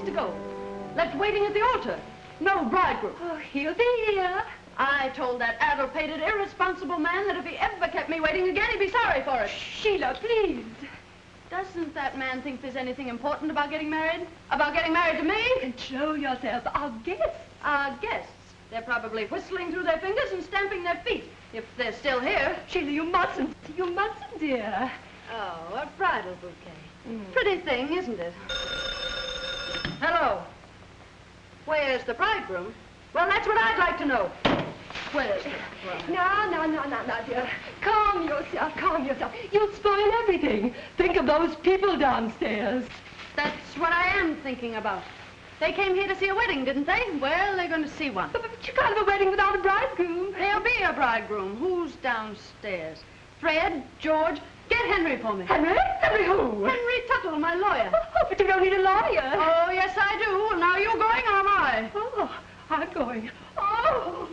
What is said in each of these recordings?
to go. Left waiting at the altar. No bridegroom. Oh, he'll be here. I told that addle-pated, irresponsible man that if he ever kept me waiting again, he'd be sorry for it. Sheila, please. Doesn't that man think there's anything important about getting married? About getting married to me? Control yourself. Our guests. Our guests. They're probably whistling through their fingers and stamping their feet. If they're still here. Sheila, you mustn't. You mustn't, dear. Oh, a bridal bouquet. Pretty thing, isn't it? Hello. Where's the bridegroom? Well, that's what I'd like to know. Where's the bridegroom? No, dear. Calm yourself, calm yourself. You'll spoil everything. Think of those people downstairs. That's what I am thinking about. They came here to see a wedding, didn't they? Well, they're going to see one. But you can't have a wedding without a bridegroom. There'll be a bridegroom. Who's downstairs? Fred? George? Get Henry for me. Henry? Henry who? Henry Tuttle, my lawyer. Oh, but you don't need a lawyer. Oh, yes, I do. Now you going or am I? Oh, I'm going. Oh!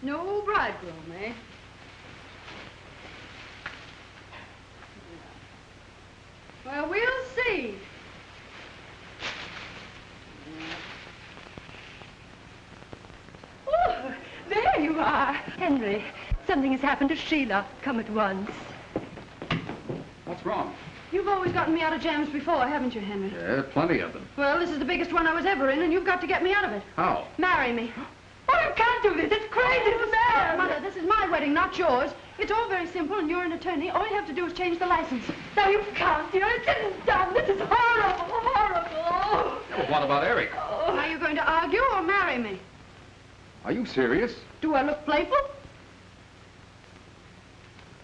No bridegroom, eh? Well, we'll see. Oh, there you are. Henry, something has happened to Sheila. Come at once. What's wrong? You've always gotten me out of jams before, haven't you, Henry? Yeah, plenty of them. Well, this is the biggest one I was ever in, and you've got to get me out of it. How? Marry me. Oh, you can't do this. It's crazy. It's mad. Mother, this is my wedding, not yours. It's all very simple, and you're an attorney. All you have to do is change the license. No, you can't, dear. It isn't done. This is horrible, horrible. Well, what about Eric? Oh. Are you going to argue or marry me? Are you serious? Do I look playful?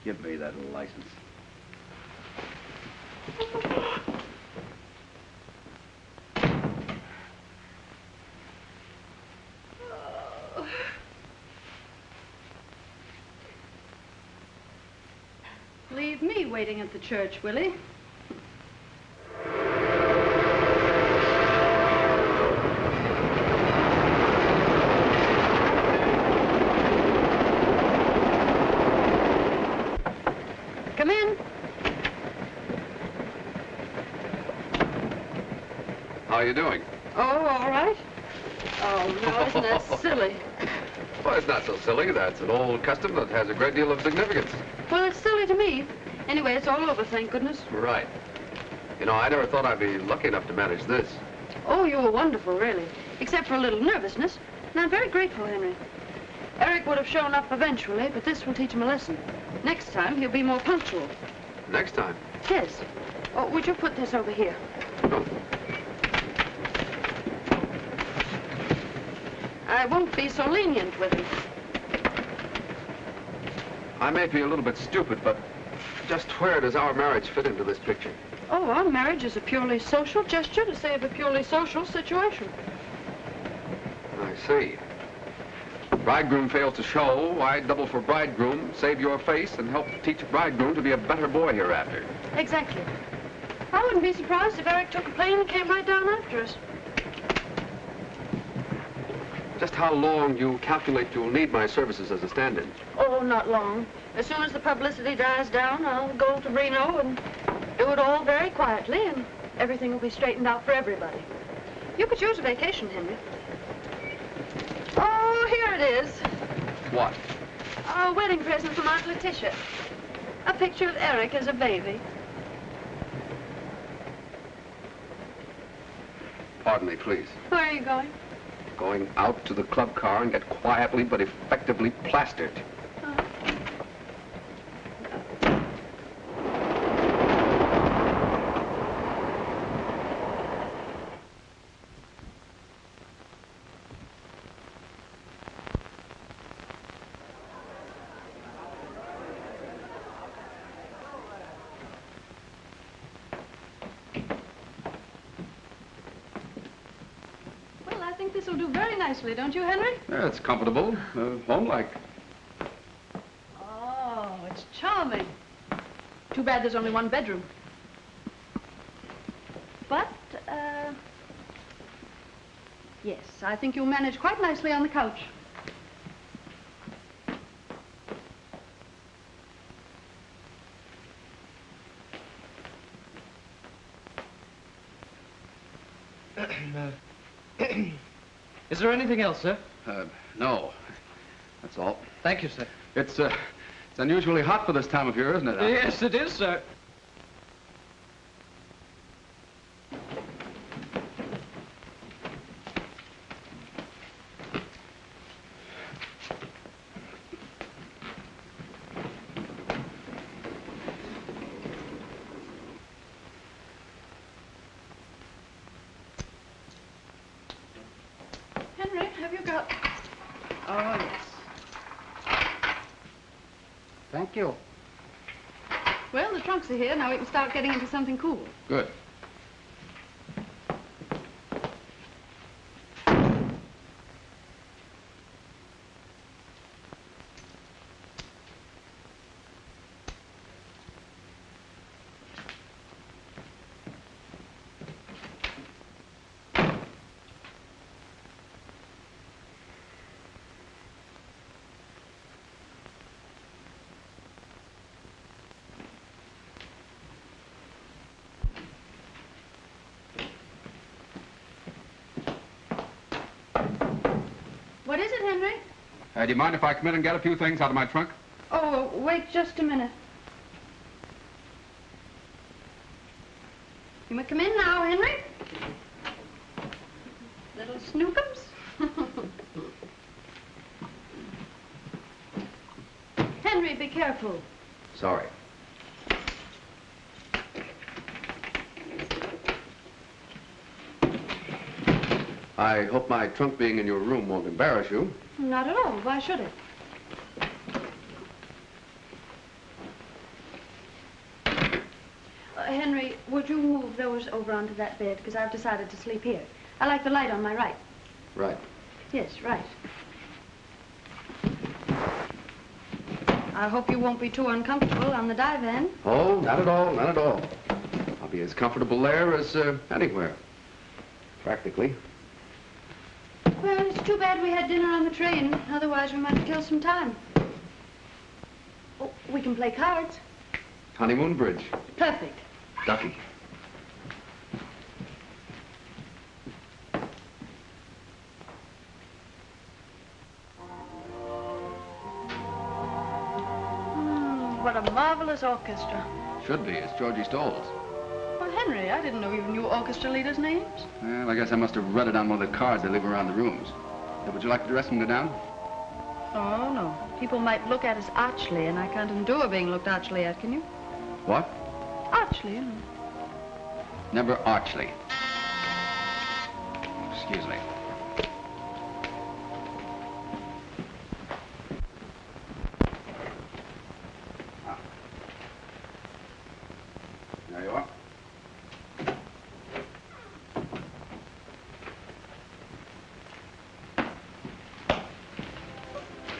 Give me that license. Leave me waiting at the church, Willie. Come in. How are you doing? Oh, all right. Oh, no, isn't that silly? Well, it's not so silly. That's an old custom that has a great deal of significance. Well, it's silly to me. Anyway, it's all over, thank goodness. Right. You know, I never thought I'd be lucky enough to manage this. Oh, you were wonderful, really. Except for a little nervousness. And I'm very grateful, Henry. Eric would have shown up eventually, but this will teach him a lesson. Next time, he'll be more punctual. Next time. Yes. Oh, would you put this over here? Oh. I won't be so lenient with him. I may be a little bit stupid, but just where does our marriage fit into this picture? Oh, our marriage is a purely social gesture to save a purely social situation. I see. Bridegroom fails to show, why double for bridegroom, save your face, and help teach bridegroom to be a better boy hereafter. Exactly. I wouldn't be surprised if Eric took a plane and came right down after us. Just how long you calculate you'll need my services as a stand-in? Oh, not long. As soon as the publicity dies down, I'll go to Reno and do it all very quietly, and everything will be straightened out for everybody. You could use a vacation, Henry. Oh, here it is. What? A wedding present from Aunt Letitia. A picture of Eric as a baby. Pardon me, please. Where are you going? Going out to the club car and get quietly but effectively plastered. This will do very nicely, don't you, Henry? Yeah, it's comfortable, home-like. Oh, it's charming. Too bad there's only one bedroom. But, Yes, I think you'll manage quite nicely on the couch. Is there anything else, sir? No. That's all. Thank you, sir. It's unusually hot for this time of year, isn't it? Yes, it is, sir. Henry, have you got... Oh, yes. Thank you. Well, the trunks are here. Now we can start getting into something cool. Good. What is it, Henry? Do you mind if I come in and get a few things out of my trunk? Oh, wait just a minute. You may come in now, Henry. Little snookums. Henry, be careful. Sorry. I hope my trunk being in your room won't embarrass you. Not at all. Why should it? Henry, would you move those over onto that bed? Because I've decided to sleep here. I like the light on my right. Right. Yes, right. I hope you won't be too uncomfortable on the divan. Oh, not at all, not at all. I'll be as comfortable there as anywhere. Practically. Well, it's too bad we had dinner on the train. Otherwise, we might kill some time. Oh, we can play cards. Honeymoon bridge. Perfect. Ducky. What a marvelous orchestra. Should be. It's Georgie Stoll's. Well, Henry, I didn't know you knew orchestra leaders' names. Well, I guess I must have read it on one of the cards they leave around the rooms. Would you like the dressing room to go down? Oh, no. People might look at us archly, and I can't endure being looked archly at, can you? What? Archly, you know. Never archly. Excuse me. There you are.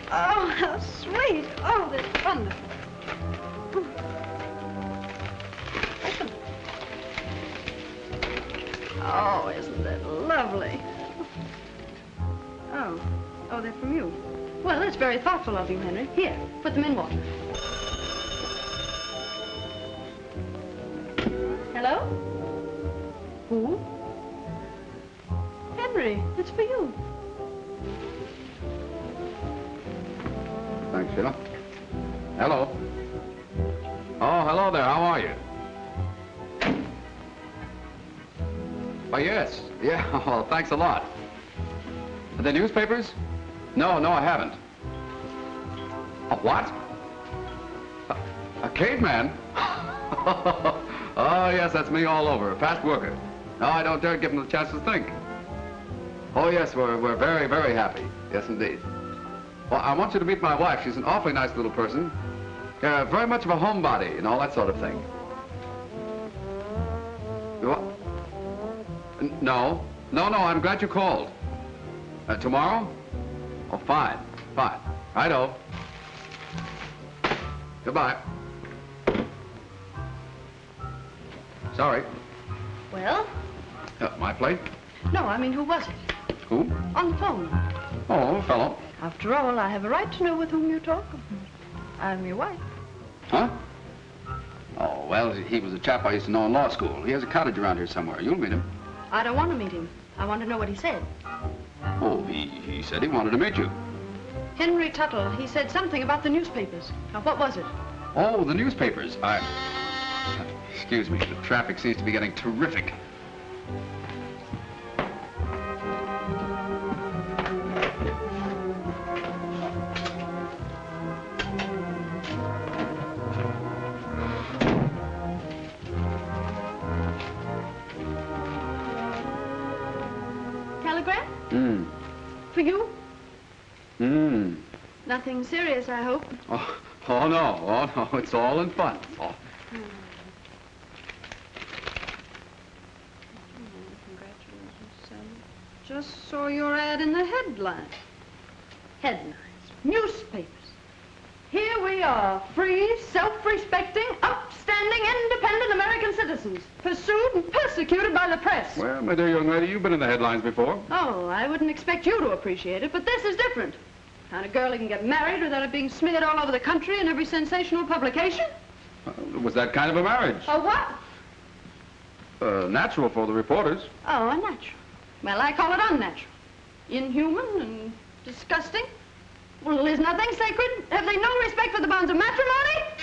Oh, how sweet. Oh, that's wonderful. Open. Oh, isn't that lovely? Oh. Oh, they're from you. Well, that's very thoughtful of you, Henry. Here, put them in water. Hello? Who? Henry, it's for you. Thanks, Sheila. Hello. Oh, hello there. How are you? Oh, yes. Yeah, well, thanks a lot. The newspapers? No, I haven't. A what? A caveman? Oh, yes, that's me all over. A fast worker. No, I don't dare give him the chance to think. Oh, yes, we're very, very happy. Yes, indeed. Well, I want you to meet my wife. She's an awfully nice little person. Very much of a homebody and all that sort of thing. What? No, I'm glad you called. Tomorrow? Oh, fine. Righto. Goodbye. Sorry. Well? My plate? No, I mean, who was it? Who? On the phone. Oh, a fellow. After all, I have a right to know with whom you talk. I'm your wife. Huh? Oh, well, he was a chap I used to know in law school. He has a cottage around here somewhere. You'll meet him. I don't want to meet him. I want to know what he said. Oh, he said he wanted to meet you. Henry Tuttle, he said something about the newspapers. Now, what was it? Oh, the newspapers. Excuse me, the traffic seems to be getting terrific. Telegram? Hmm. For you? Hmm. Nothing serious, I hope. Oh, no. Oh, no. It's all in fun. Oh. Congratulations, son. Just saw your ad in the headlines. Headlines. Newspapers. Here we are, free, self-respecting, upstanding, independent American citizens, pursued and persecuted by the press. Well, my dear young lady, you've been in the headlines before. Oh, I wouldn't expect you to appreciate it, but this is different. Kind of girl who can get married without it being smeared all over the country in every sensational publication. It was that kind of a marriage. Oh, what? Natural for the reporters. Oh, unnatural. Well, I call it unnatural. Inhuman and disgusting. Well, is nothing sacred? Have they no respect for the bonds of matrimony?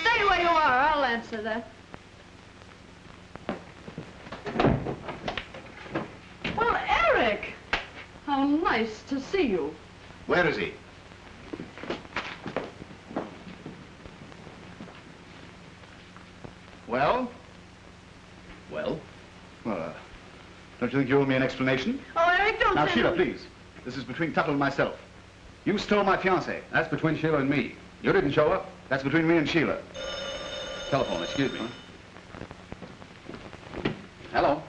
Stay where you are. I'll answer that. Well, Eric! How nice to see you. Where is he? Well? Well? Well, don't you think you owe me an explanation? Oh, Eric, don't Now, say Sheila, no. please. This is between Tuttle and myself. You stole my fiancée. That's between Sheila and me. You didn't show up. That's between me and Sheila. Telephone, excuse me. Hello?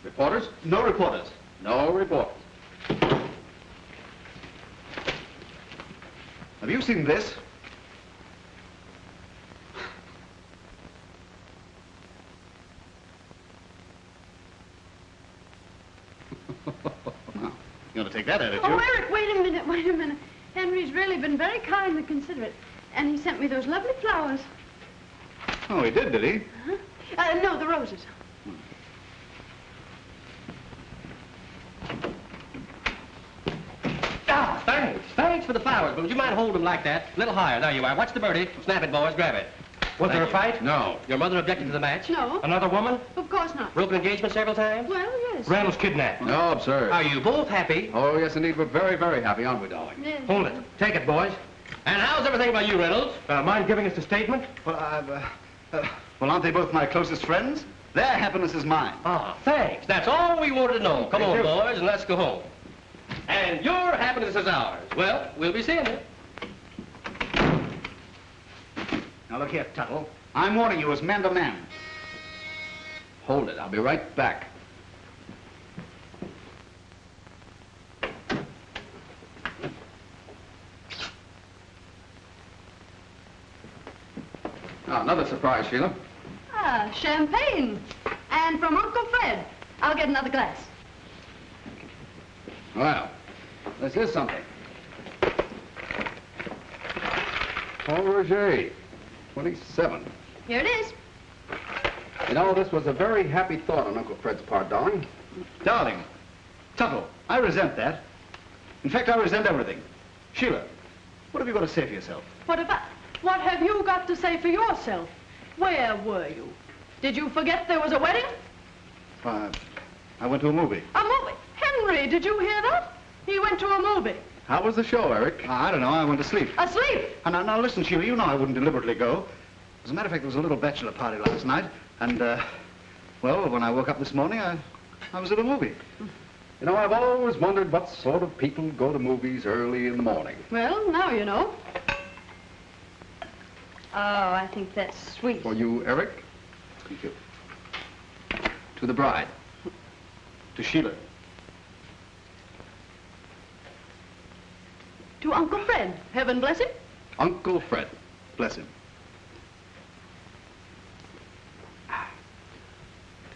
Reporters? No reporters. No reporters. Have you seen this? Well, you want to take that attitude? Oh, Eric, wait a minute, wait a minute. Henry's really been very kind and considerate. And he sent me those lovely flowers. Oh, he did he? No, the roses. Ah, thanks. Thanks for the flowers, but would you mind holding them like that? A little higher. There you are. Watch the birdie. Snap it, boys. Grab it. Was there a fight? No. Your mother objected to the match? No. Another woman? Of course not. Broken engagement several times? Well, yes. Reynolds kidnapped. No, absurd. Are you both happy? Oh, yes, indeed. We're very, very happy, aren't we, darling? Yes. Hold it. Take it, boys. And how's everything by you, Reynolds? Mind giving us a statement? Well, well, aren't they both my closest friends? Their happiness is mine. Ah, thanks. That's all we wanted to know. Come Thank on, you. boys, and let's go home. And your happiness is ours. Well, we'll be seeing you. Now, look here, Tuttle. I'm warning you as man to man. Hold it. I'll be right back. Now, another surprise, Sheila. Ah, champagne. And from Uncle Fred. I'll get another glass. Well, this is something. Paul Roger, 27. Here it is. You know, this was a very happy thought on Uncle Fred's part, darling. Darling, Tuttle, I resent that. In fact, I resent everything. Sheila, what have you got to say for yourself? What have you got to say for yourself? Where were you? Did you forget there was a wedding? I went to a movie. A movie? Henry, did you hear that? He went to a movie. How was the show, Eric? I don't know, I went to sleep. Asleep. Now, listen, Sheila, you know I wouldn't deliberately go. As a matter of fact, there was a little bachelor party last night, and, well, when I woke up this morning, I was at a movie. You know, I've always wondered what sort of people go to movies early in the morning. Well, now you know. Oh, I think that's sweet. For you, Eric, Thank you. to the bride. To Sheila. To Uncle Fred. Heaven bless him. Uncle Fred. Bless him.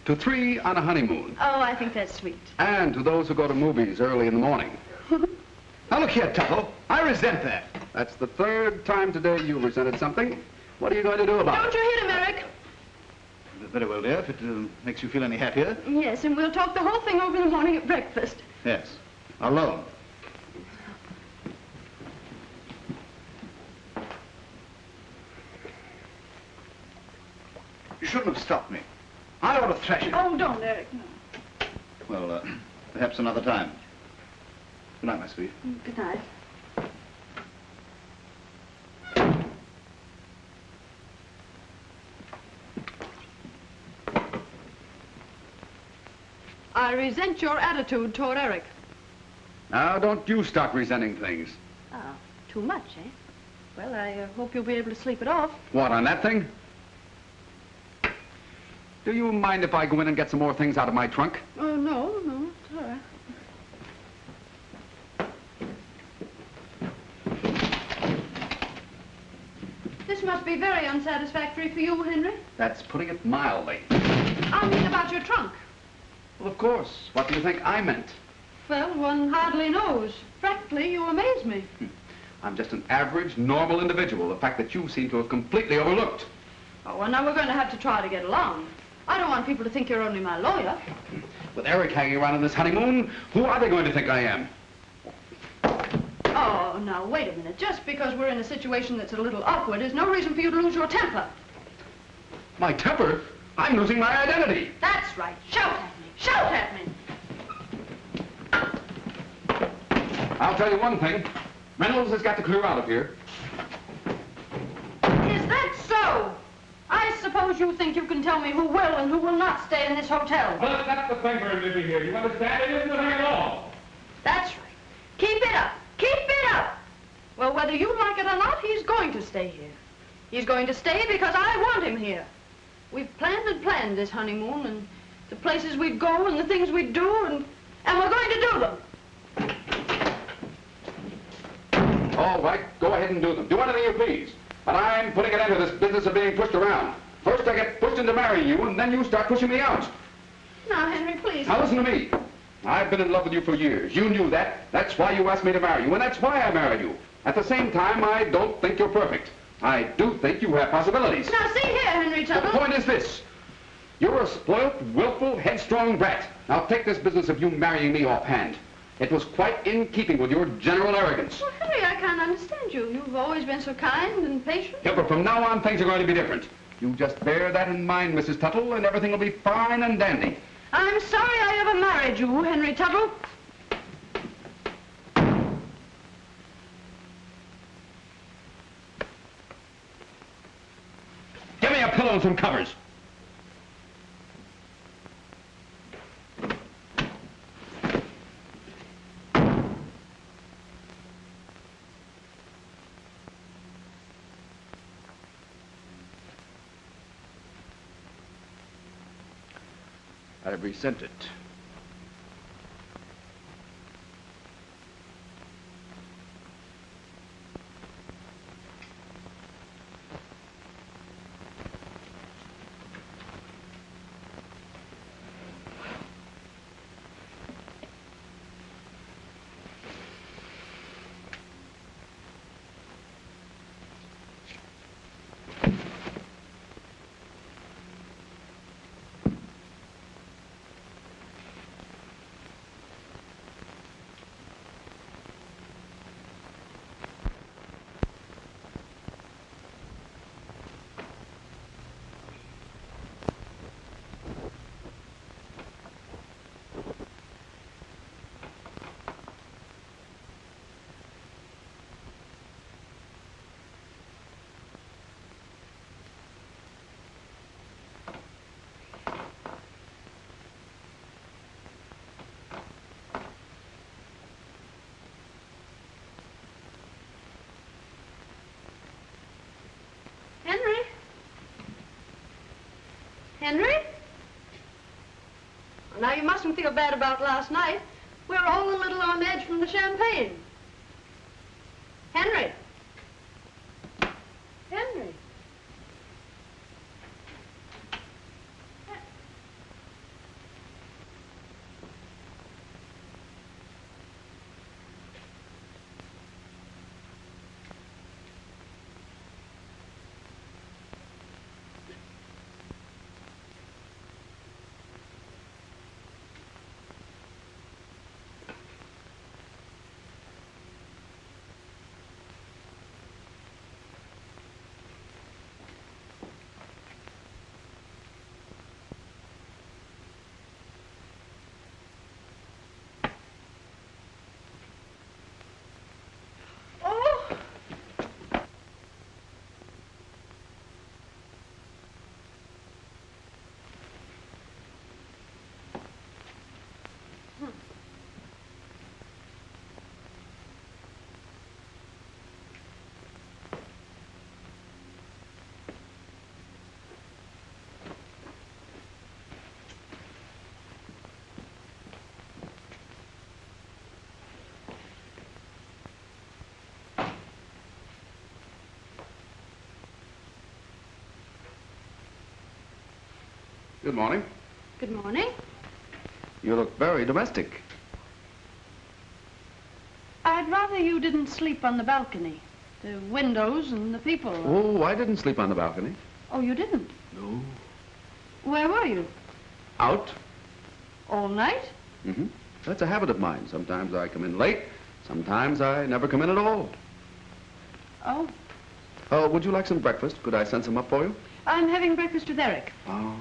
To 3 on a honeymoon. Oh, I think that's sweet. And to those who go to movies early in the morning. Now, look here, Tuttle. I resent that. That's the 3rd time today you resented something. What are you going to do about Don't it? you hit him, Eric? Very well, dear, if it makes you feel any happier. Yes, and we'll talk the whole thing over in the morning at breakfast. Yes. Alone. You shouldn't have stopped me. I ought to thrash you. Oh, don't, Eric. No. Well, perhaps another time. Good night, my sweet. Good night. I resent your attitude toward Eric. Now, don't you start resenting things. Oh, too much, eh? Well, I hope you'll be able to sleep it off. What, on that thing? Do you mind if I go in and get some more things out of my trunk? Oh, no, it's all right. This must be very unsatisfactory for you, Henry. That's putting it mildly. I mean about your trunk. Well, of course. What do you think I meant? Well, one hardly knows. Frankly, you amaze me. I'm just an average, normal individual. The fact that you seem to have completely overlooked. Oh, well, now we're going to have to try to get along. I don't want people to think you're only my lawyer. With Eric hanging around on this honeymoon, who are they going to think I am? Oh, now, wait a minute. Just because we're in a situation that's a little awkward is no reason for you to lose your temper. My temper? I'm losing my identity. That's right. Shout at me. Shout at me. I'll tell you one thing. Reynolds has got to clear out of here. Is that so? I suppose you think you can tell me who will and who will not stay in this hotel. Well, that's the thing for living here. You understand? It isn't a thing at all. That's right. Keep it up. Keep it up. Well, whether you like it or not, he's going to stay here. He's going to stay because I want him here. We've planned and planned this honeymoon and the places we'd go and the things we'd do, and we're going to do them. All right, go ahead and do them. Do anything you please. But I'm putting an end to this business of being pushed around. First I get pushed into marrying you, and then you start pushing me out. Now, Henry, please. Now listen to me. I've been in love with you for years. You knew that. That's why you asked me to marry you, and that's why I married you. At the same time, I don't think you're perfect. I do think you have possibilities. Now, see here, Henry The Tuttle. point is this. You're a spoilt, willful, headstrong brat. Now take this business of you marrying me offhand. It was quite in keeping with your general arrogance. Well, Henry, I can't understand you. You've always been so kind and patient. Yeah, but from now on, things are going to be different. You just bear that in mind, Mrs. Tuttle, and everything will be fine and dandy. I'm sorry I ever married you, Henry Tuttle. Give me a pillow and some covers. I resent it. Henry? Henry? Well, now, you mustn't feel bad about last night. We're all a little on edge from the champagne. Henry? Henry? Good morning. Good morning. You look very domestic. I'd rather you didn't sleep on the balcony. The windows and the people. Oh, I didn't sleep on the balcony. Oh, you didn't? No. Where were you? Out? All night? Mm-hmm. That's a habit of mine. Sometimes I come in late. Sometimes I never come in at all. Oh. Would you like some breakfast? Could I send some up for you? I'm having breakfast with Eric. Oh,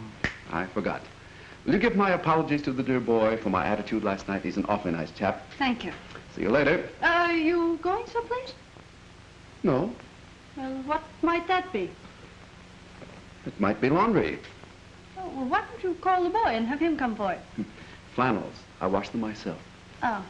I forgot. Will you give my apologies to the dear boy for my attitude last night? He's an awfully nice chap. Thank you. See you later. Are you going someplace? No, Well, what might that be? it might be laundry. Oh, well, why don't you call the boy and have him come for it? Flannels. I wash them myself. Oh.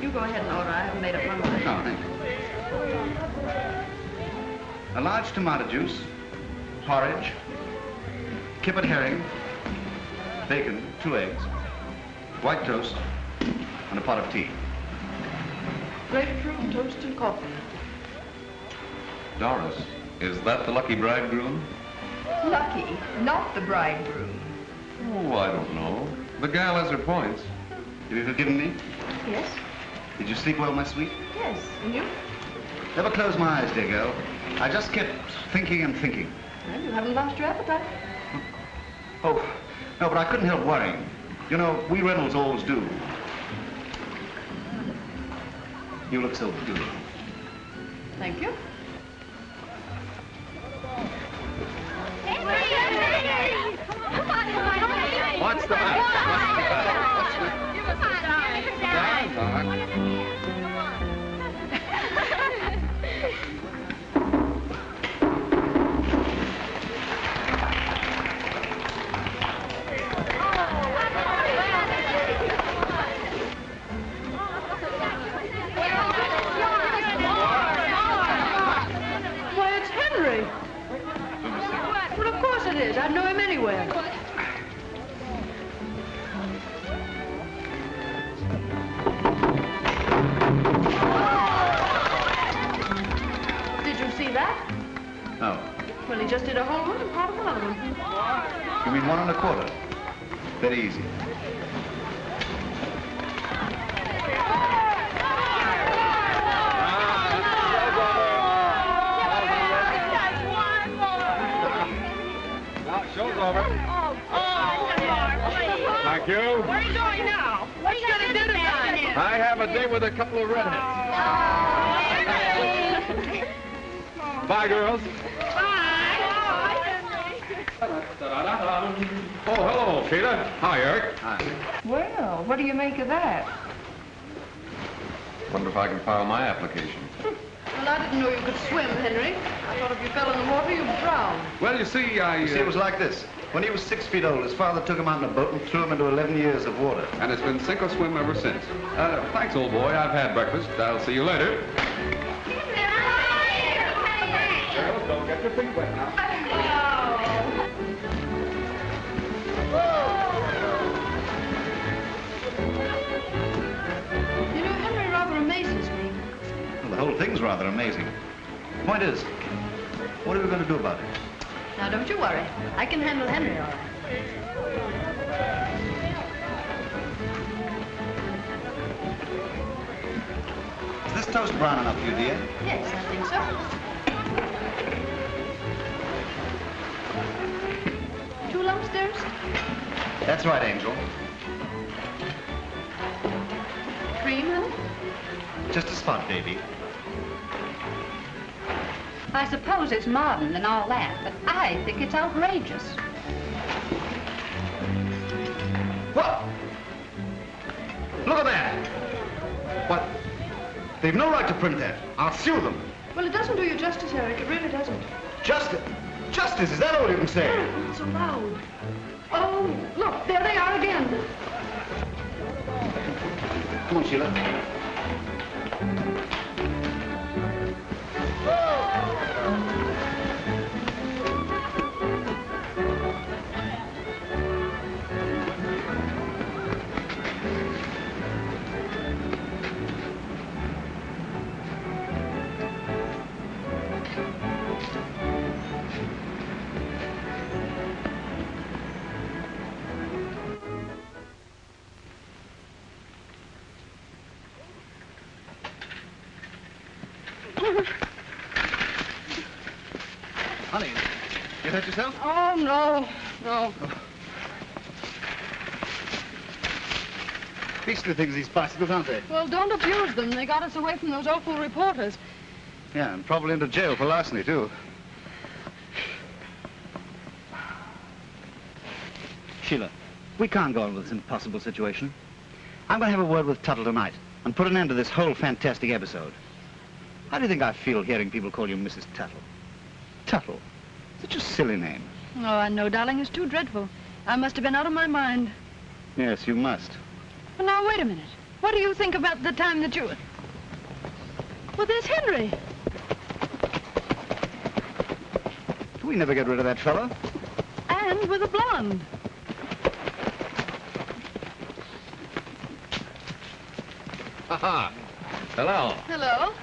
You go ahead and order. I haven't made up my mind. Oh, thank you. A large tomato juice, porridge, kippered herring, bacon, 2 eggs, white toast, and a pot of tea. Grapefruit, toast, and coffee. Doris, is that the lucky bridegroom? Lucky, not the bridegroom. Oh, I don't know. The gal has her points. Have you forgiven me? Yes? Did you sleep well, my sweet? Yes. And you? Never close my eyes, dear girl. I just kept thinking and thinking. Well, you haven't lost your appetite. Oh, no, but I couldn't help worrying. You know, we Reynolds always do. You look so good. Thank you. What's the matter? Why, it's Henry. Well, of course it is. I'd know him anywhere. Did you see that? No. Well, he just did a whole one and part of another one. You mean 1 1/4? Very easy. Show's over. Thank you. Where are you going now? What are you going to do tonight? I have a date with a couple of redheads. Bye, girls. Oh, hello, Peter. Hi, Eric. Hi. Well, what do you make of that? Wonder if I can file my application. Well, I didn't know you could swim, Henry. I thought if you fell in the water, you'd drown. Well, you see, You see, it was like this. When he was 6 feet old, his father took him out in a boat and threw him into 11 years of water. And it's been sink or swim ever since. Thanks, old boy. I've had breakfast. I'll see you later. Girls, don't get your feet wet now. You know, Henry rather amazes me. Well, the whole thing's rather amazing. Point is, what are we going to do about it? Now, don't you worry. I can handle Henry all right. Is this toast brown enough for you, dear? Yes, I think so. Two lumps, dearest? That's right, Angel. Cream, honey? Just a spot, baby. I suppose it's modern and all that, but I think it's outrageous. What? Look at that! What? They've no right to print that. I'll sue them. Well, it doesn't do you justice, Eric. It really doesn't. Justice? Justice, is that all you can say? Not so loud. Oh, look, there they are again. Come on, Sheila. Honey, you hurt yourself? Oh, no. Beastly things, these bicycles, aren't they? Well, don't abuse them. They got us away from those awful reporters. Yeah, and probably into jail for larceny, too. Sheila, we can't go on with this impossible situation. I'm going to have a word with Tuttle tonight and put an end to this whole fantastic episode. How do you think I feel hearing people call you Mrs. Tuttle? Tuttle? Such a silly name. Oh, I know, darling. It's too dreadful. I must have been out of my mind. Yes, you must. Well, now, wait a minute. What do you think about the time that you... Well, there's Henry. Do we never get rid of that fellow? And with a blonde. Ha-ha. Hello. Hello.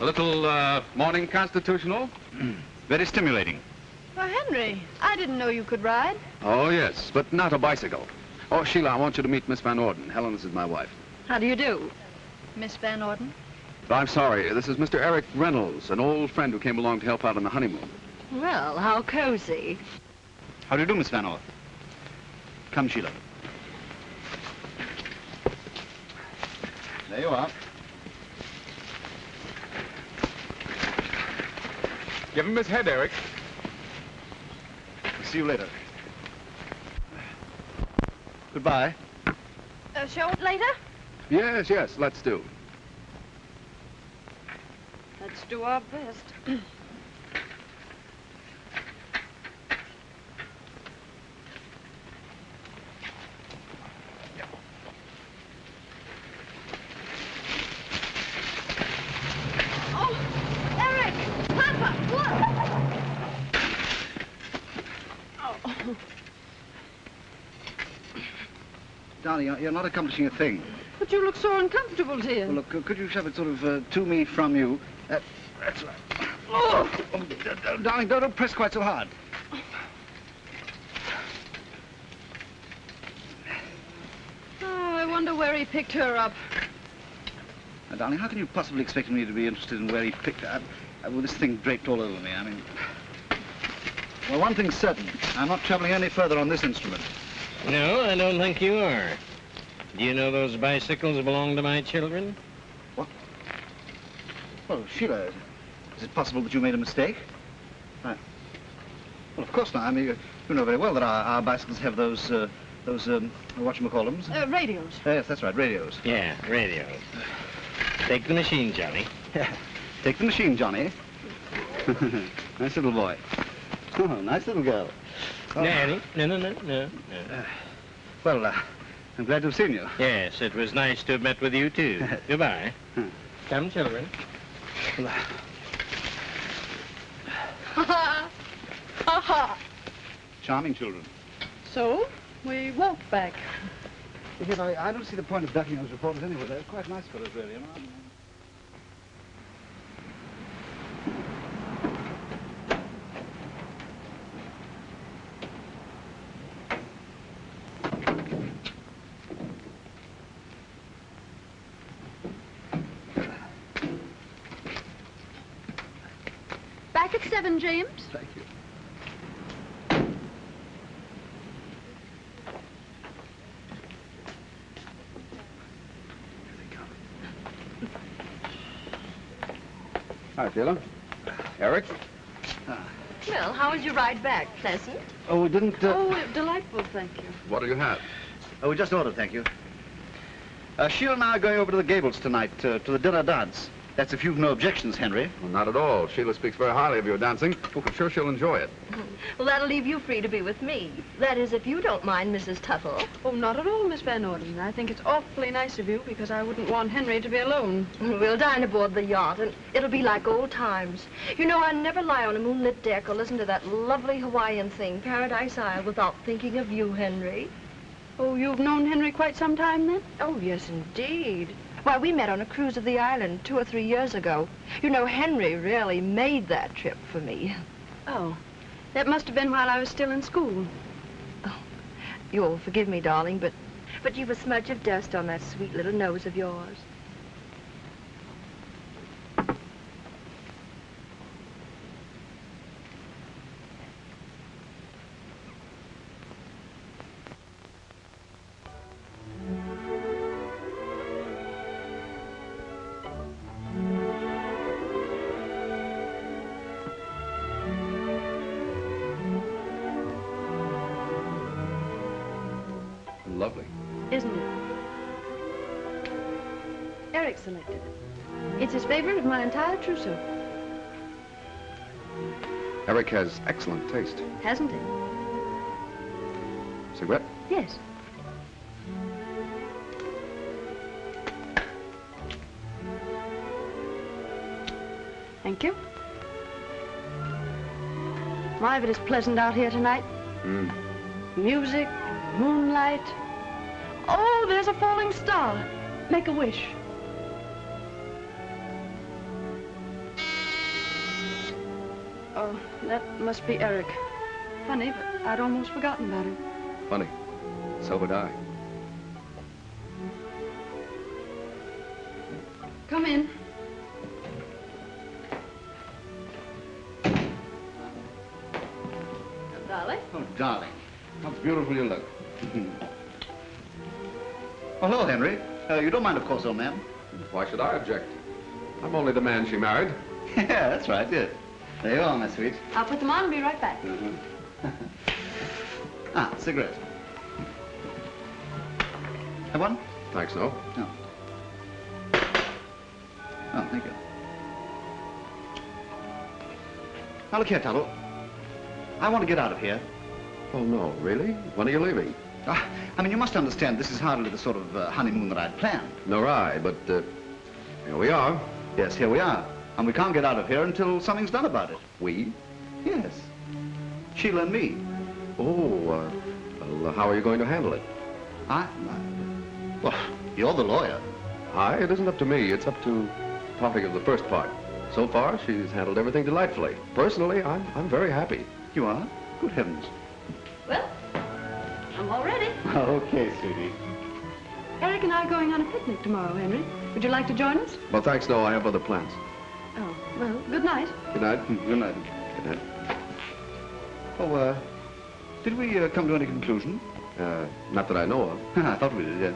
A little, morning constitutional? Very stimulating. Well, Henry, I didn't know you could ride. Oh, yes, but not a bicycle. Oh, Sheila, I want you to meet Miss Van Orden. Helen, this is my wife. How do you do? Miss Van Orden? I'm sorry, this is Mr. Eric Reynolds, an old friend who came along to help out on the honeymoon. Well, how cozy. How do you do, Miss Van Orden? Come, Sheila. There you are. Give him his head, Eric. See you later. Goodbye. Show it later? Yes, let's do. Let's do our best. Oh, Eric! Papa, look! Oh. Darling, you're not accomplishing a thing. But you look so uncomfortable, dear. Well, look, could you shove it sort of to me, from you? That's right. Oh, darling, don't press quite so hard. Oh, I wonder where he picked her up. Now, darling, how can you possibly expect me to be interested in where he picked her up with this thing draped all over me? I mean... Well, one thing's certain. I'm not traveling any further on this instrument. No, I don't think you are. Do you know those bicycles belong to my children? What? Well, Sheila, is it possible that you made a mistake? Well, of course not. I mean, you know very well that our bicycles have those whatchamacallums? Radios. Yes, that's right, radios. Yeah, radios. Take the machine, Johnny. Take the machine, Johnny. Nice little boy. Oh, nice little girl. Oh. Daddy, no. Well, I'm glad to have seen you. Yes, it was nice to have met with you, too. Goodbye. Come, children. Ha ha! Charming children. So, we walked back. You know, I don't see the point of ducking those reporters anyway. They're quite nice fellows, really, you know. Back at 7, James. Thank you. Hi, Sheila. Eric? Well, how was your ride back? Pleasant? Oh, we didn't... Oh, delightful, thank you. What do you have? Oh, we just ordered, thank you. Sheila and I are going over to the Gables tonight, to the dinner dance. That's if you've no objections, Henry. Well, not at all. Sheila speaks very highly of your dancing. I'm sure she'll enjoy it. Well, that'll leave you free to be with me. That is, if you don't mind, Mrs. Tuttle. Oh, not at all, Miss Van Orden. I think it's awfully nice of you because I wouldn't want Henry to be alone. We'll dine aboard the yacht, and it'll be like old times. You know, I never lie on a moonlit deck or listen to that lovely Hawaiian thing, Paradise Isle, without thinking of you, Henry. Oh, you've known Henry quite some time then? Oh, yes, indeed. Why, we met on a cruise of the island 2 or 3 years ago. You know, Henry really made that trip for me. Oh, that must have been while I was still in school. Oh, you'll forgive me, darling, but you've a smudge of dust on that sweet little nose of yours. Lovely. Isn't it? Eric selected it. It's his favorite of my entire trousseau. Eric has excellent taste. Hasn't he? Cigarette? Yes. Thank you. My, but it's pleasant out here tonight. Music, moonlight. Oh, there's a falling star. Make a wish. Oh, that must be Eric. Funny, but I'd almost forgotten about him. Funny. So would I. Come in. Darling? Oh, darling. How beautiful you look. Oh, hello, Henry. You don't mind, of course, old man. Why should I object? I'm only the man she married. Yeah, that's right, yes. There you are, my sweet. I'll put them on and be right back. Cigarette. Have one? Thanks, no. No. Oh, thank you. Now, look here, Tuttle. I want to get out of here. Oh, no, really? When are you leaving? I mean, you must understand, this is hardly the sort of honeymoon that I'd planned. Nor I, but here we are. Yes, here we are. And we can't get out of here until something's done about it. We? Yes. Sheila and me. Oh, well, how are you going to handle it? Well, you're the lawyer. It isn't up to me. It's up to party of the first part. So far, she's handled everything delightfully. Personally, I'm very happy. You are? Good heavens. Well, I'm all ready. Okay, sweetie. Eric and I are going on a picnic tomorrow, Henry. Would you like to join us? Well, thanks, no. I have other plans. Oh, well, good night. Good night. Good night. Good night. Oh, did we come to any conclusion? Not that I know of. I thought we did, yeah.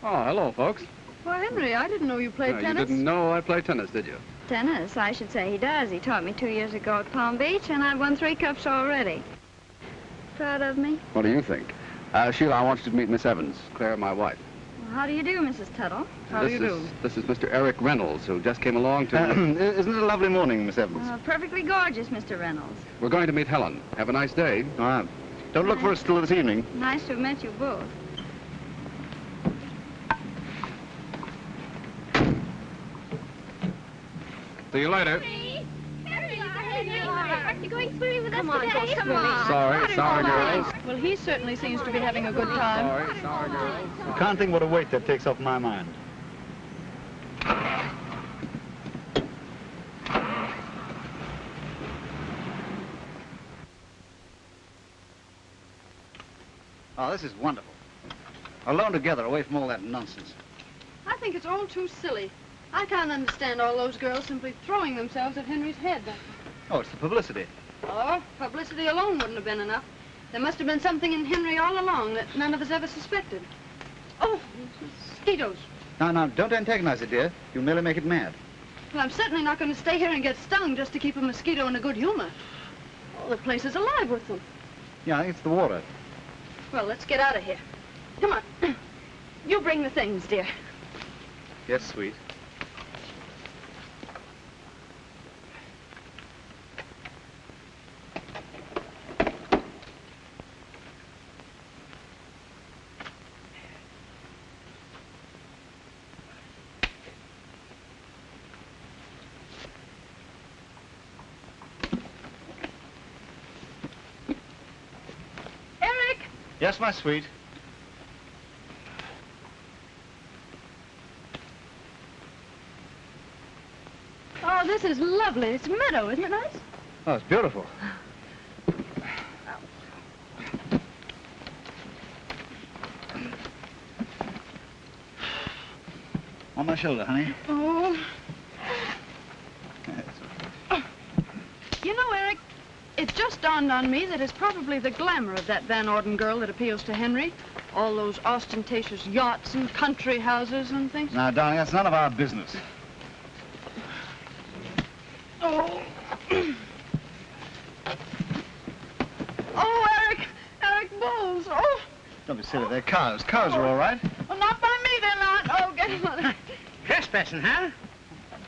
Oh, hello, folks. Well, Henry, I didn't know you played You tennis. didn't know I play tennis, did you? Tennis, I should say he does. He taught me 2 years ago at Palm Beach, and I've won 3 cups already. Proud of me? What do you think? Sheila, I want you to meet Miss Evans, Claire, my wife. Well, how do you do, Mrs. Tuttle? How do you do? This is Mr. Eric Reynolds, who just came along to... Isn't it a lovely morning, Miss Evans? Perfectly gorgeous, Mr. Reynolds. We're going to meet Helen. Have a nice day. All right. Don't look for us till this evening. Nice to have met you both. See you later. Are you going swimming with us today? Come Sorry, girls. Well, he certainly seems to be having a good time. Sorry, girls. You can't think what a weight that takes off my mind. Oh, this is wonderful. Alone together, away from all that nonsense. I think it's all too silly. I can't understand all those girls simply throwing themselves at Henry's head. Oh, it's the publicity. Oh, publicity alone wouldn't have been enough. There must have been something in Henry all along that none of us ever suspected. Oh, mosquitoes. Now, don't antagonize it, dear. You'll merely make it mad. Well, I'm certainly not going to stay here and get stung just to keep a mosquito in a good humor. Oh, the place is alive with them. Yeah, I think it's the water. Well, let's get out of here. Come on. You bring the things, dear. Yes, sweet. Eric! Yes, my sweet. Oh, this is lovely. It's a meadow, isn't it nice? Oh, it's beautiful. On my shoulder, honey. Oh. You know, Eric, it just dawned on me that it's probably the glamour of that Van Orden girl that appeals to Henry. All those ostentatious yachts and country houses and things. Now, darling, that's none of our business. Oh. Oh, Eric Bowles. Oh. Don't be silly, they're cows. Cows are all right. Well, not by me, they're not. Oh, get him. Trespassing, huh?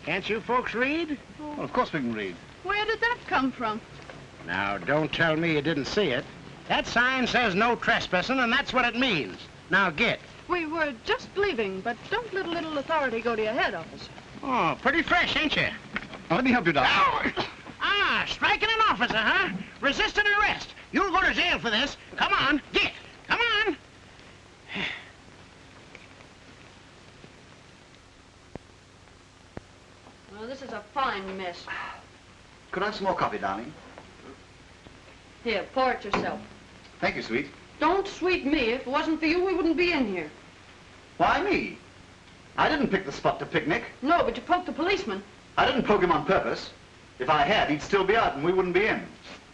Can't you folks read? Well, of course we can read. Where did that come from? Now, don't tell me you didn't see it. That sign says no trespassing, and that's what it means. Now, get. We were just leaving, but don't let a little authority go to your head, officer. Oh, pretty fresh, ain't you? Now, let me help you, darling. Striking an officer, huh? Resisting arrest. You'll go to jail for this. Come on, get. Come on. Well, this is a fine mess. Could I have some more coffee, darling? Here, pour it yourself. Thank you, sweet. Don't sweet me. If it wasn't for you, we wouldn't be in here. Why me? I didn't pick the spot to picnic. No, but you poked the policeman. I didn't poke him on purpose. If I had, he'd still be out and we wouldn't be in.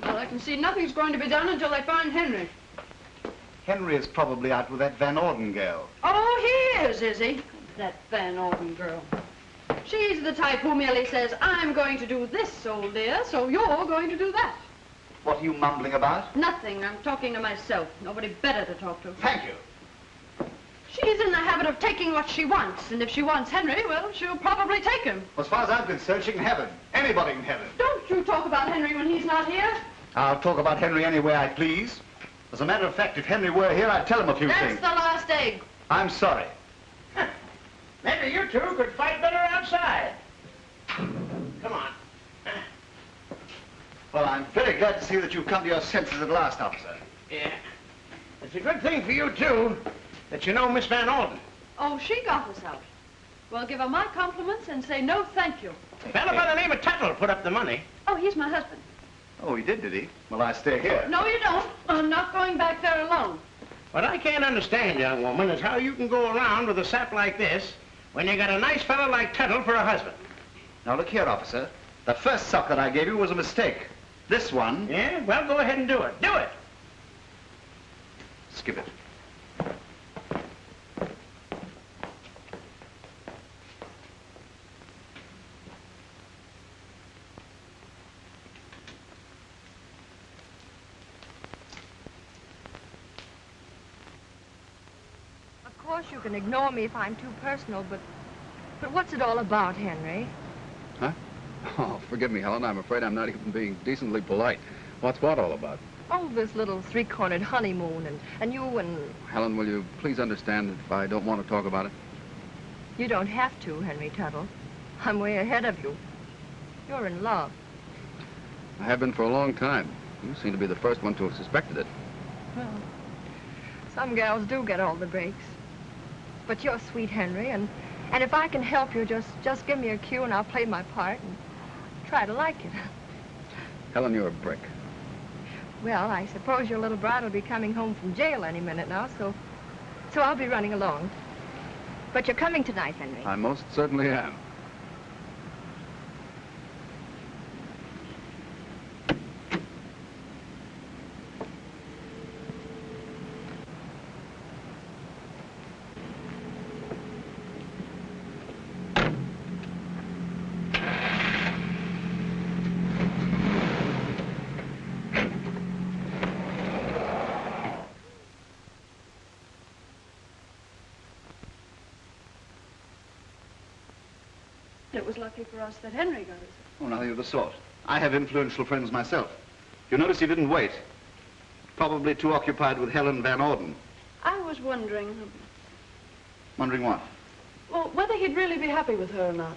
Well, I can see nothing's going to be done until they find Henry. Henry is probably out with that Van Orden girl. Oh, he is he? That Van Orden girl. She's the type who merely says, I'm going to do this, old dear, so you're going to do that. What are you mumbling about? Nothing. I'm talking to myself. Nobody better to talk to. Thank you. She's in the habit of taking what she wants, and if she wants Henry, well, she'll probably take him. As far as I'm concerned, she can have him. Anybody can have him. Don't you talk about Henry when he's not here. I'll talk about Henry any way I please. As a matter of fact, if Henry were here, I'd tell him a few That's things. the last egg. I'm sorry. Maybe you two could fight better outside. Come on. Well, I'm very glad to see that you've come to your senses at last, officer. Yeah. It's a good thing for you, too, that you know Miss Van Orden. Oh, she got us out. Well, give her my compliments and say no thank you. A fellow by the name of Tuttle put up the money. Oh, he's my husband. Oh, he did he? Well, I stay here. No, you don't. I'm not going back there alone. What I can't understand, young woman, is how you can go around with a sap like this when you got a nice fellow like Tuttle for a husband. Now, look here, officer. That first sock that I gave you was a mistake. This one... Yeah? Well, go ahead and do it. Do it! Skip it. Of course, you can ignore me if I'm too personal, but what's it all about, Henry? Huh? Oh, forgive me, Helen. I'm afraid I'm not even being decently polite. What's what all about? Oh, this little three-cornered honeymoon, and you and... Helen, will you please understand if I don't want to talk about it? You don't have to, Henry Tuttle. I'm way ahead of you. You're in love. I have been for a long time. You seem to be the first one to have suspected it. Well, some gals do get all the breaks. But you're sweet, Henry, and if I can help you, just give me a cue and I'll play my part and try to like it. Helen, you're a brick. Well, I suppose your little bride will be coming home from jail any minute now, so I'll be running along. But you're coming tonight, Henry. I most certainly am. It was lucky for us that Henry got us. Oh, nothing of the sort. I have influential friends myself. You notice he didn't wait. Probably too occupied with Helen Van Orden. I was wondering, Wondering what? well, whether he'd really be happy with her or not.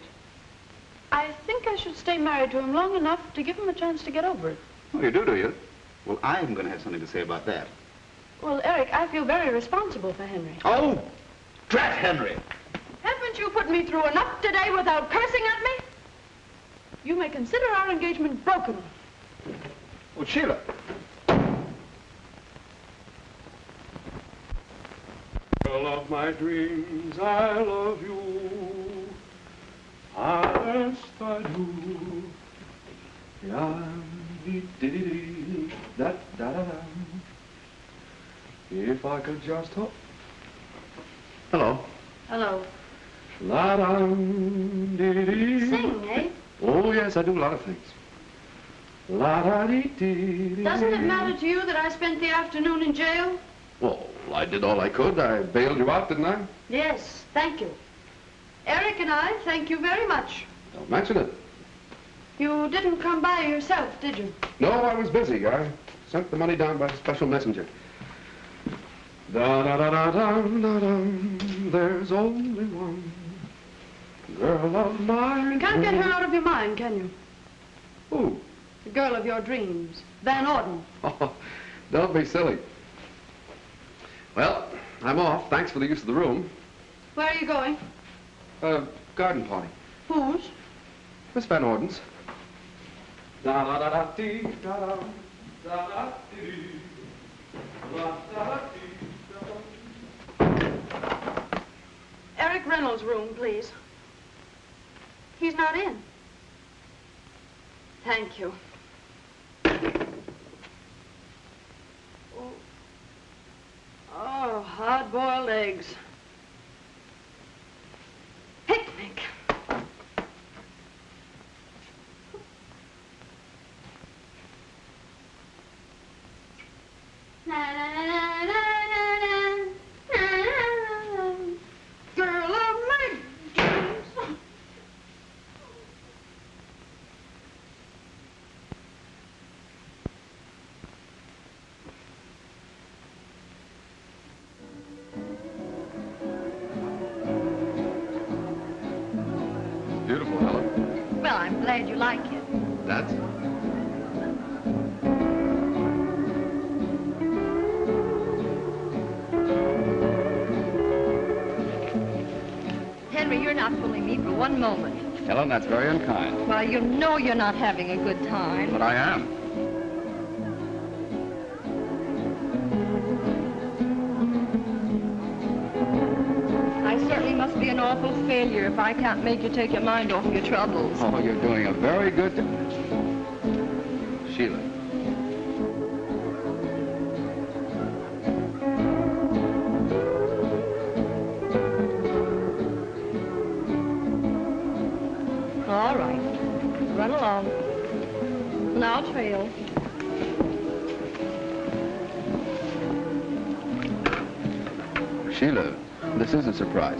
I think I should stay married to him long enough to give him a chance to get over it. Oh, you do you? Well, I'm going to have something to say about that. Well, Eric, I feel very responsible for Henry. Oh, drat Henry! Haven't you put me through enough today without cursing at me? You may consider our engagement broken. Oh, Sheila. Girl of my dreams, I love you. Yes, I do. Da-da-da. If I could just hope. Hello. Hello. La-dum-dee-dee. Sing, eh? Oh, yes, I do a lot of things. La-da-dee-dee-dee. Doesn't it matter to you that I spent the afternoon in jail? Well, I did all I could. I bailed you out, didn't I? Yes, thank you. Eric and I thank you very much. Don't mention it. You didn't come by yourself, did you? No, I was busy. I sent the money down by special messenger. Da-da-da-da-dum-da-dum. There's only one girl of mine. You can't get her out of your mind, can you? Who? The girl of your dreams, Van Orden. Oh, don't be silly. Well, I'm off. Thanks for the use of the room. Where are you going? Garden party. Whose? Miss Van Orden's. Da-da-da-da-dee-da-dum. Da-da-dee-dee. Da-da-dee-da-dum. Eric Reynolds' room, please. He's not in. Thank you. Oh, hard-boiled eggs. Picnic. Girl of my dreams. Beautiful, Helen. Well, I'm glad you like it. That's... Henry, you're not fooling me for one moment. Helen, that's very unkind. Well, you know you're not having a good time. But I am. I certainly must be an awful failure if I can't make you take your mind off your troubles. Oh, you're doing a very good... Sheila. All right. Run along. And I'll trail. Sheila, this is a surprise.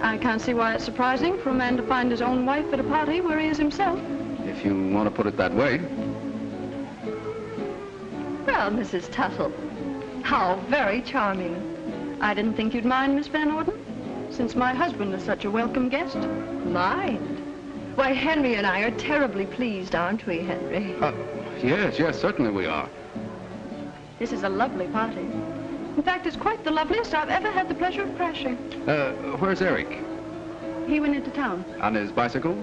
I can't see why it's surprising for a man to find his own wife at a party where he is himself. If you want to put it that way. Well, Mrs. Tuttle, how very charming. I didn't think you'd mind, Miss Van Orden, since my husband is such a welcome guest. Mind? Why, Henry and I are terribly pleased, aren't we, Henry? Yes, certainly we are. This is a lovely party. In fact, it's quite the loveliest I've ever had the pleasure of crashing. Where's Eric? He went into town. On his bicycle?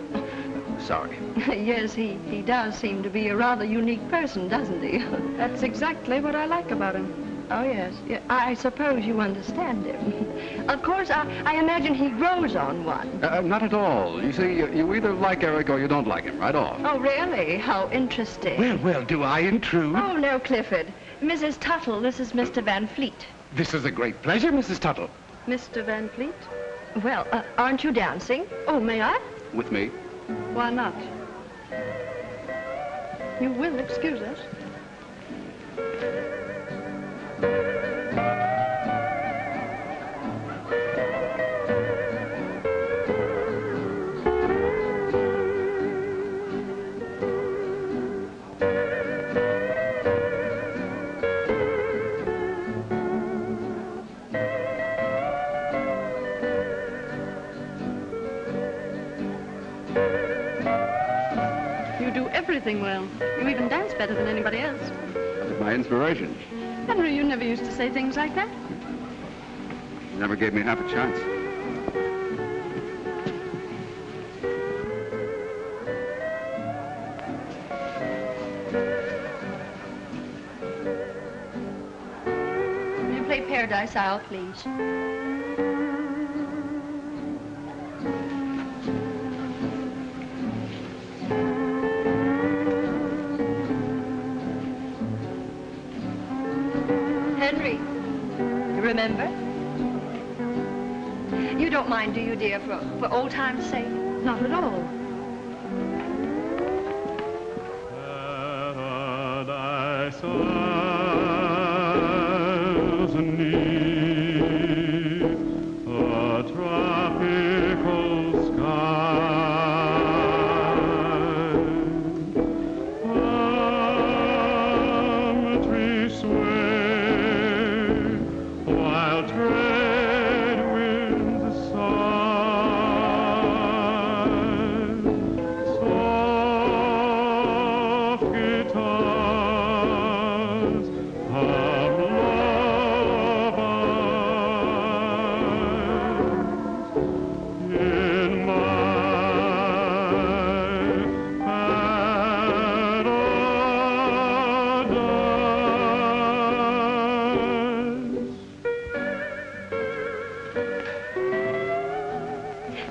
Sorry. Yes, he does seem to be a rather unique person, doesn't he? That's exactly what I like about him. Oh, yes. Yeah, I suppose you understand him. Of course, I imagine he grows on one. Not at all. You see, you either like Eric or you don't like him, right off. Oh, really? How interesting. Well, do I intrude? Oh, no, Clifford. Mrs. Tuttle, this is Mr. Van Fleet. This is a great pleasure, Mrs. Tuttle. Mr. Van Fleet? Well, aren't you dancing? Oh, may I? With me? Why not? You will excuse us. everything well. You even dance better than anybody else. That was my inspiration. Henry, you never used to say things like that. You never gave me half a chance. Will you play Paradise Isle, please? Henry, you remember? You don't mind, do you, dear, for old time's sake? Not at all. Paradise Isles neath a tropical sky. Palm trees sway while trade winds sigh. Soft guitars hum lullabies in my paradise.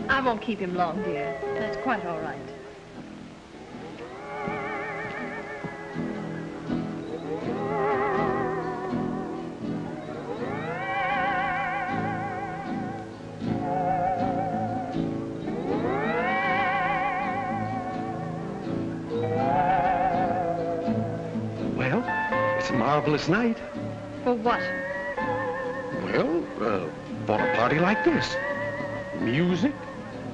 I won't keep him long, dear. That's quite all right. Well, it's a marvelous night. For what? Well, for a party like this. Music,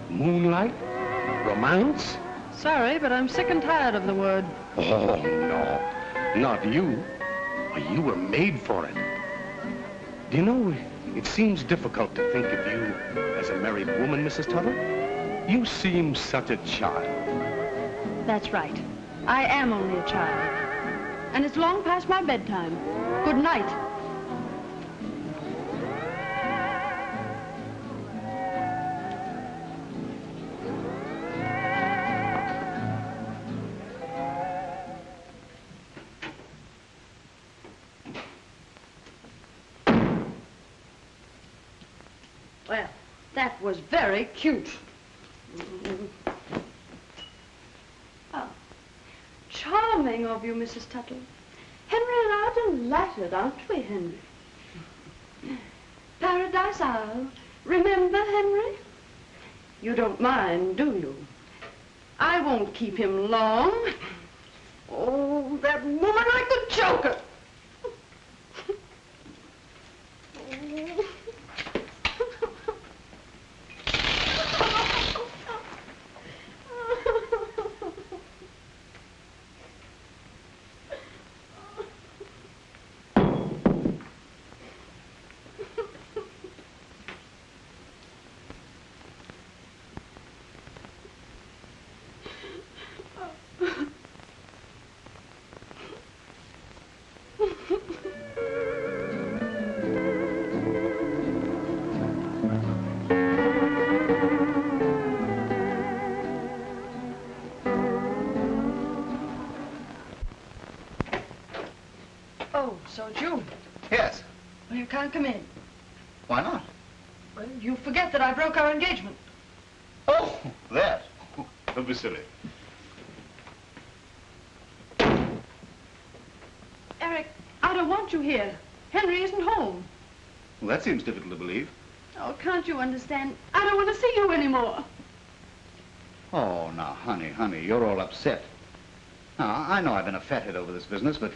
moonlight, romance. Sorry, but I'm sick and tired of the word. Oh, no, not you. Why, you were made for it. Do you know, it seems difficult to think of you as a married woman, Mrs. Tuttle. You seem such a child. That's right. I am only a child. And it's long past my bedtime. Good night. Well, that was very cute. Oh, charming of you, Mrs. Tuttle. Henry and I are delighted, aren't we, Henry? Paradise Isle. Remember, Henry? You don't mind, do you? I won't keep him long. Oh, that woman, I could choke her. Oh, so it's you. Yes. Well, you can't come in. Why not? Well, you forget that I broke our engagement. Oh, that. Don't be silly. Eric, I don't want you here. Henry isn't home. Well, that seems difficult to believe. Oh, can't you understand? I don't want to see you anymore. Oh, now, honey, you're all upset. Now, I know I've been a fathead over this business, but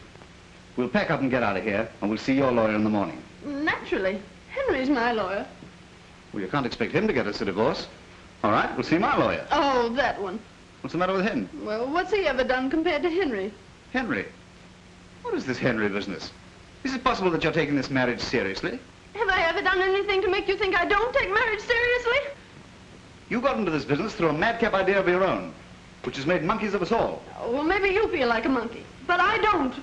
we'll pack up and get out of here, and we'll see your lawyer in the morning. Naturally. Henry's my lawyer. Well, you can't expect him to get us a divorce. All right, we'll see my lawyer. Oh, that one. What's the matter with him? Well, what's he ever done compared to Henry? Henry? What is this Henry business? Is it possible that you're taking this marriage seriously? Have I ever done anything to make you think I don't take marriage seriously? You got into this business through a madcap idea of your own. which has made monkeys of us all. Oh, well, maybe you feel like a monkey, but I don't.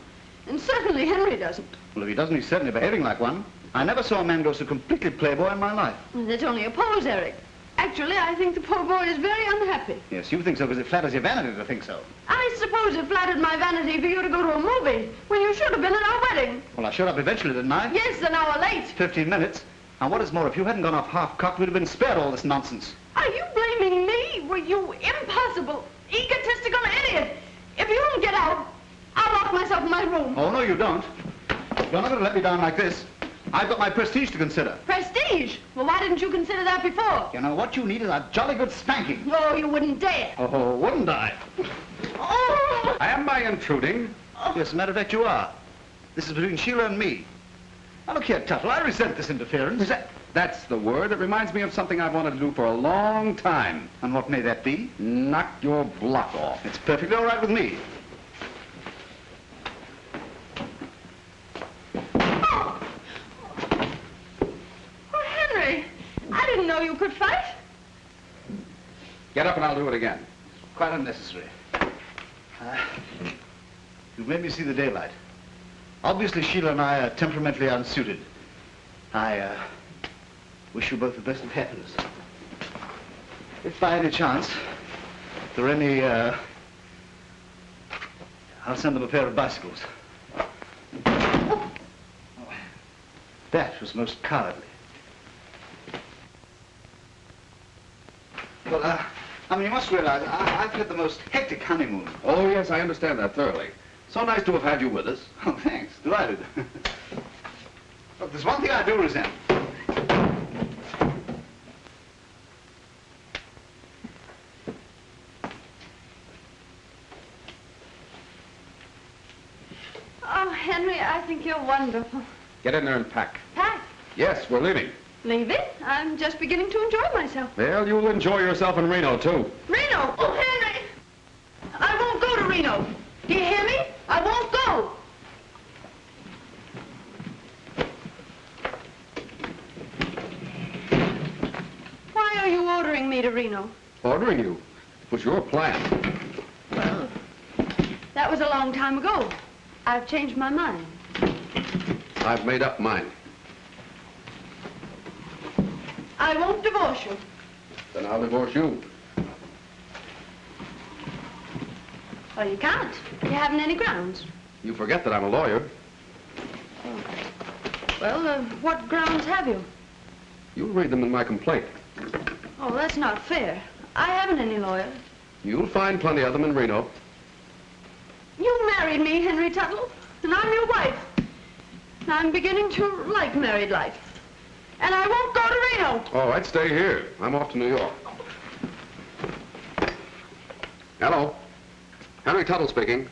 And certainly Henry doesn't. Well, if he doesn't, he's certainly behaving like one. I never saw a man go so completely playboy in my life. That's only a pose, Eric. Actually, I think the poor boy is very unhappy. Yes, you think so because it flatters your vanity to think so. I suppose it flattered my vanity for you to go to a movie when you should have been at our wedding. Well, I showed up eventually, didn't I? Yes, an hour late. 15 minutes. And what is more, if you hadn't gone off half-cocked, we'd have been spared all this nonsense. Are you blaming me? Well, you impossible, egotistical idiot. If you don't get out, I'll lock myself in my room. Oh, no, you don't. You're not going to let me down like this. I've got my prestige to consider. Prestige? Well, why didn't you consider that before? You know, what you need is a jolly good spanking. No, you wouldn't dare. Oh, wouldn't I? Oh! Am I intruding? Yes, as a matter of fact, you are. This is between Sheila and me. Now, look here, Tuttle, I resent this interference. That's the word. It reminds me of something I've wanted to do for a long time. And what may that be? Knock your block off. It's perfectly all right with me. Oh, Henry, I didn't know you could fight. Get up and I'll do it again. Quite unnecessary. You've made me see the daylight. Obviously, Sheila and I are temperamentally unsuited. I wish you both the best of happiness. If by any chance there are any, I'll send them a pair of bicycles. That was most cowardly. Well, I mean, you must realize, I've had the most hectic honeymoon. Oh, yes, I understand that thoroughly. So nice to have had you with us. Oh, thanks. Delighted. Look, there's one thing I do resent. Oh, Henry, I think you're wonderful. Get in there and pack. Pack? Yes, we're leaving. Leaving? I'm just beginning to enjoy myself. Well, you'll enjoy yourself in Reno, too. Reno! Oh, Henry! I won't go to Reno. Do you hear me? I won't go. Why are you ordering me to Reno? Ordering you. It was your plan. Well, that was a long time ago. I've changed my mind. I've made up mine. I won't divorce you. Then I'll divorce you. Well, you can't. You haven't any grounds. You forget that I'm a lawyer. Well, what grounds have you? You'll read them in my complaint. Oh, that's not fair. I haven't any lawyer. You'll find plenty of them in Reno. You married me, Henry Tuttle, and I'm your wife. And I'm beginning to like married life. And I won't go to Reno. All right, stay here. I'm off to New York. Hello. Henry Tuttle speaking.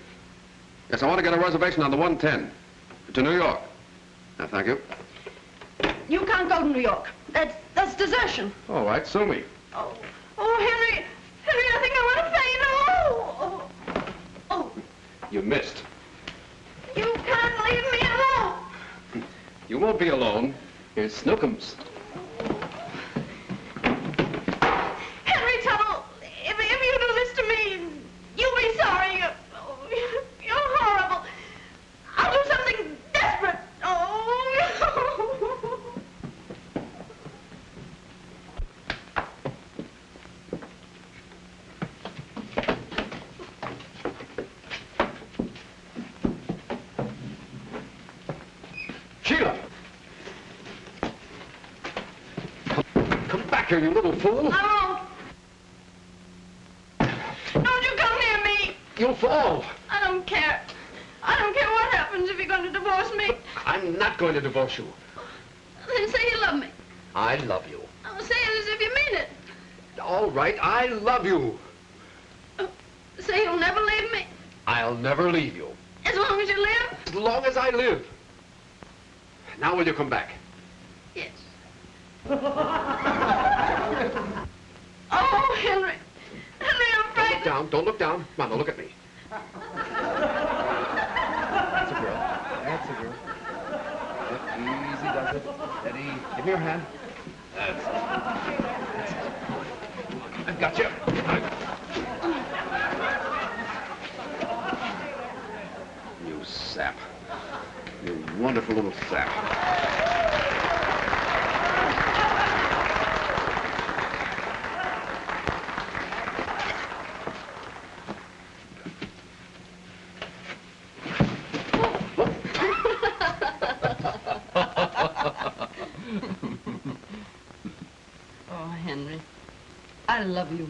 Yes, I want to get a reservation on the 110 to New York. Thank you. You can't go to New York. That's desertion. All right, sue me. Oh, Henry, I think I want to faint. Oh. You missed. You can't leave me alone. You won't be alone. Here's Snookums. Henry Tuttle, if you do this to me, you'll be sorry. You're horrible. I'll do something desperate. Oh. Sheila! Come back here, you little fool. I won't. Don't you come near me. You'll fall. I don't care. I don't care what happens if you're going to divorce me. I'm not going to divorce you. Then say you love me. I love you. Oh, say it as if you mean it. All right, I love you. Say you'll never leave me. I'll never leave you. As long as you live. As long as I live. Now will you come back? Yes. Oh, Henry. Henry, I'm frightened. Don't look down. Come on, now look at me. That's a girl. That's a girl. Yep, easy does it. Steady. Give me your hand. That's it. I've got you. sap. You wonderful little sap. Oh, Henry, I love you.